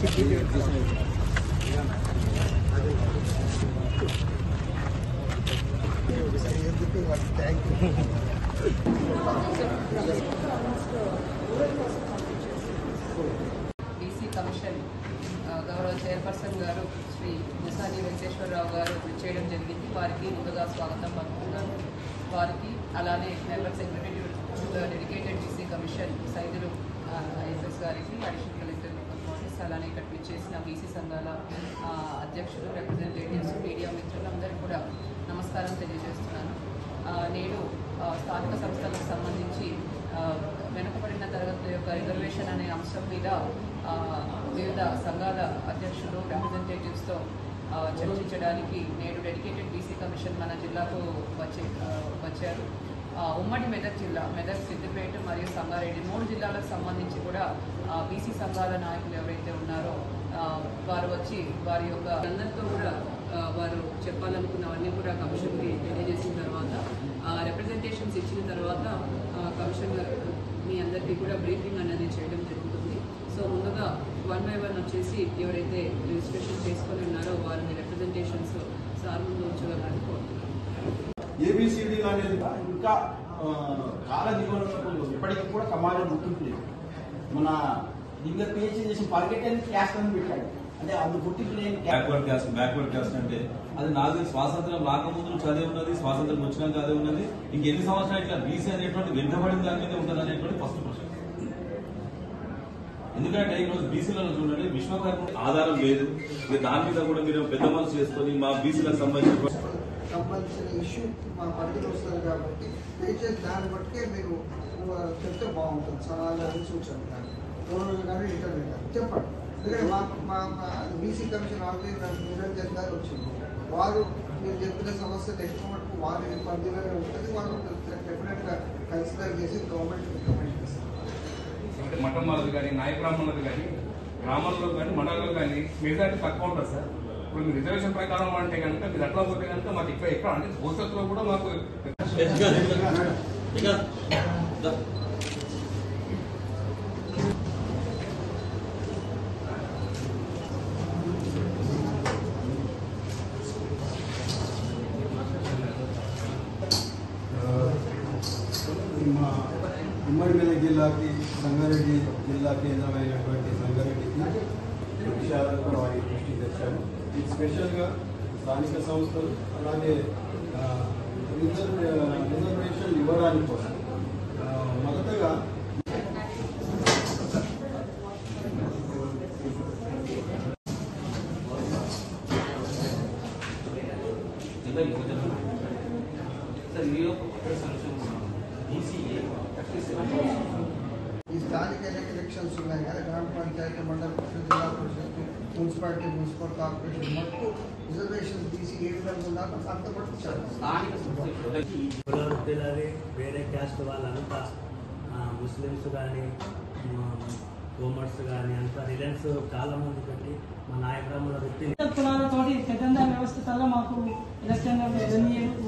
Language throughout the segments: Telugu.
బీసీ కమిషన్ గౌరవ చైర్పర్సన్ గారు శ్రీ ముసాని వెంకటేశ్వరరావు గారు చేయడం జరిగింది. వారికి ముందుగా స్వాగతం పలుకుతున్నాను. వారికి అలానే member secretary dedicated BC commission Saidulu ISS గారికి, అడిషనల్ కలెక్టర్ ఆఫీస్, అలానే ఇక్కడ చేసిన బీసీ సంఘాల అధ్యక్షులు, రిప్రజెంటేటివ్స్, మీడియా మిత్రులందరికీ కూడా నమస్కారం తెలియజేస్తున్నాను. నేడు స్థానిక సంస్థలకు సంబంధించి వెనుకబడిన తరగతుల యొక్క రిజర్వేషన్ అనే అంశం మీద వివిధ సంఘాల అధ్యక్షులు, రిప్రజెంటేటివ్స్తో చర్చించడానికి నేడు డెడికేటెడ్ బీసీ కమిషన్ మన జిల్లాకు వచ్చారు. ఉమ్మడి మెదక్ జిల్లా, మెదక్, సిద్దిపేట మరియు సంగారెడ్డి 3 జిల్లాలకు సంబంధించి కూడా బీసీ సంఘాల నాయకులు ఎవరైతే ఉన్నారో వారు వచ్చి వారి యొక్క అందరితో కూడా వారు చెప్పాలనుకున్నవన్నీ కూడా కమిషన్కి తెలియజేసిన తర్వాత రిప్రజెంటేషన్స్ ఇచ్చిన తర్వాత కమిషనర్ మీ అందరికీ కూడా బ్రీఫింగ్ అనేది చేయడం జరుగుతుంది. సో ముందుగా 1 by 1 వచ్చేసి ఎవరైతే రిజిస్ట్రేషన్ చేసుకొని ఉన్నారో వారిని రిప్రజెంటేషన్స్ సార్ ముందు ఉంచగలని కోరుతున్నాను. ఏబిసిడి అనేది ఇంకా కాల జీవనంలో ఇప్పటికీ కూడా సమాజం గుర్తింపు మన ఇంకా పిహెచ్డీ చేసిన పర్కెట్ క్యాస్ట్ అని పెట్టాడు. అంటే అది గుర్తింపు లేని బ్యాక్వర్డ్ క్యాస్ట్ అంటే అది నాకు స్వాతంత్రం రాకముందు చదివి ఉన్నది, స్వాతంత్రం వచ్చినాక అదే ఉన్నది. ఇంకెన్ని సంవత్సరాలు ఇట్లా బీసీ అనేటువంటి వెంటబడిన దాని మీద ఉంటుంది అనేటువంటి ఫస్ట్ ప్రశ్న. ఎందుకంటే ఈరోజు బీసీలలో చూడండి, విశ్వకర్మ ఆధారం లేదు. దాని మీద కూడా మీరు పెద్ద మనసు చేసుకొని మా బీసీలకు సంబంధించిన ఇష్యూ మా పరిధిలో వస్తుంది కాబట్టి దయచేసి దాన్ని బట్టికే మీరు చెప్తే బాగుంటుంది. సలహాలు కానీ సూచనలు కానీ కానీ ఇంటర్వ్యూ కానీ చెప్పండి. ఎందుకంటే మా బీసీ కమిషన్ ఆల్రెడీ నిరంజన్ గారు వచ్చింది. వారు మీరు చెప్పిన సమస్యలు ఎక్కువ మటుకు వారి పరిధిలోనే ఉంటుంది. వారు డెఫినెట్గా కన్సిడర్ చేసి గవర్నమెంట్ రికమెండ్ చేస్తారు. అంటే మఠం వాళ్ళది కానీ, నాయ బ్రాహ్మణులది కానీ, గ్రామాల్లో కానీ, మండలంలో కానీ మెజారిటీ తక్కువ ఉంటుంది సార్. ఇప్పుడు మీరు రిజర్వేషన్ ప్రకారం అంటే కనుక మీరు అట్లా పోతే కనుక మాకు ఎక్కడ అంటే భవిష్యత్తులో కూడా మాకు ఉమ్మడి మెదక్ జిల్లాకి, సంగారెడ్డి జిల్లా కేంద్రమైనటువంటి సంగారెడ్డికి విషయాలను వారి దృష్టికి తెచ్చాము. ఇది స్పెషల్గా స్థానిక సంస్థలు అలాగే రిజర్వేషన్ ఇవ్వడానికి కోసం మొదటగా ఈ స్థానిక ఎలక్షన్స్ ఉన్నాయి కదా, గ్రామ పంచాయతీ, మండల పరిషత్, జిల్లా పరిషత్, మున్సిపాలిటీ, మున్సిపల్ కార్పొరేషన్ మటుకు రిజర్వేషన్ తీసి ఏ విధంగా ఉన్నారో అంత మటుకు కులవృత్తులని వేరే క్యాస్ట్ వాళ్ళంతా ముస్లిమ్స్ కానీ, కోమర్స్ కానీ అంతా రిలయన్స్ చాలా మంది పెట్టి మా నాయకురాముల వృత్తి కులాలతోటి పెద్ద వ్యవస్థలో మాకు ఎలక్షన్లో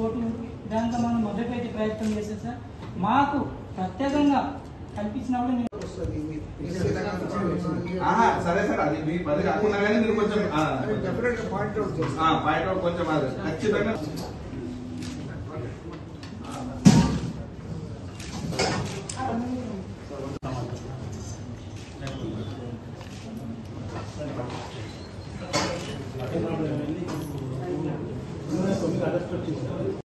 ఓట్లు దాంతో మనం మభ్యపెట్టి ప్రయత్నం చేశాం సార్. మాకు ప్రత్యేకంగా కల్పించినప్పుడు సరే సార్, అది మీ పది కాకుండా కానీ మీరు కొంచెం పాయింట్ అవుట్ కొంచెం ఖచ్చితంగా